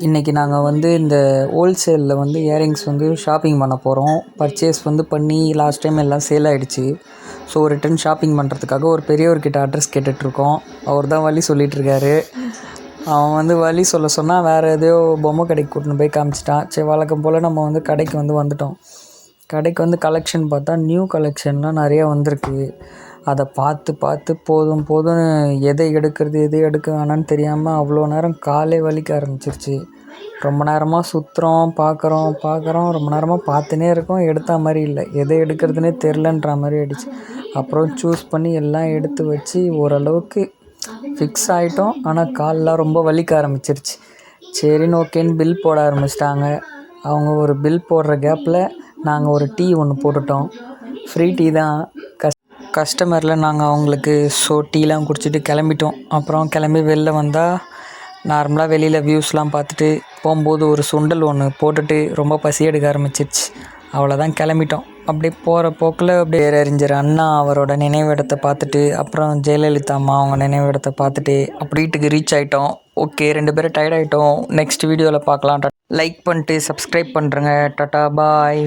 இன்றைக்கி நாங்கள் வந்து இந்த ஹோல்சேலில் வந்து இயரிங்ஸ் வந்து ஷாப்பிங் பண்ண போகிறோம். பர்ச்சேஸ் வந்து பண்ணி லாஸ்ட் டைம் எல்லாம் சேல் ஆகிடுச்சு. ஸோ ரிட்டன் ஷாப்பிங் பண்ணுறதுக்காக ஒரு பெரியவர்கிட்ட அட்ரஸ் கேட்டுட்ருக்கோம். அவர் தான் வழி சொல்லிகிட்ருக்காரு. அவன் வந்து வழி சொல்ல சொன்னால் வேறு எதையோ பொம்மை கடைக்கு கூட்டின்னு போய் காமிச்சிட்டான். சரி, வழக்கம் போல் நம்ம வந்து கடைக்கு வந்துட்டோம். கடைக்கு வந்து கலெக்ஷன் பார்த்தா நியூ கலெக்ஷன்லாம் நிறையா வந்திருக்கு. அதை பார்த்து போதும்னு எதை எடுக்க வேணான்னு தெரியாமல் அவ்வளோ நேரம் காலே வலிக்க ஆரம்பிச்சிருச்சு. ரொம்ப நேரமாக சுற்றுறோம், பார்க்குறோம், ரொம்ப நேரமாக பார்த்துனே இருக்கோம். எடுத்த மாதிரி இல்லை, எதை எடுக்கிறதுனே தெரிலன்ற மாதிரி ஆயிடுச்சு. அப்புறம் சூஸ் பண்ணி எல்லாம் எடுத்து வச்சு ஓரளவுக்கு ஃபிக்ஸ் ஆகிட்டோம். ஆனால் கால்லாம் ரொம்ப வலிக்க ஆரம்பிச்சிருச்சு. சரின்னு ஓகேன்னு பில் போட ஆரம்பிச்சிட்டாங்க. அவங்க ஒரு பில் போடுற கேப்பில் நாங்கள் ஒரு டீ ஒன்று போட்டுட்டோம். ஃப்ரீ டீ தான். கஸ்டமரில் நாங்கள் அவங்களுக்கு டீலாம் குடிச்சிட்டு கிளம்பிட்டோம். அப்புறம் கிளம்பி வெளில வந்தால் நார்மலாக வெளியில் வியூஸ்லாம் பார்த்துட்டு போகும்போது ஒரு சுண்டல் ஒன்று போட்டுட்டு ரொம்ப பசி எடுக்க ஆரம்பிச்சிருச்சு. அவ்வளோதான், கிளம்பிட்டோம். அப்படியே போகிற போக்கில் அப்படியே அறிஞர் அண்ணா அவரோட நினைவிடத்தை பார்த்துட்டு, அப்புறம் ஜெயலலிதா அம்மா அவங்க நினைவிடத்தை பார்த்துட்டு அப்படி வீட்டுக்கு ரீச் ஆகிட்டோம். ஓகே, 2 பேரும் டயர்ட் ஆகிட்டோம். நெக்ஸ்ட் வீடியோவில் பார்க்கலாம். லைக் பண்ணிட்டு சப்ஸ்கிரைப் பண்ணுறேங்க. டாட்டா, பாய்.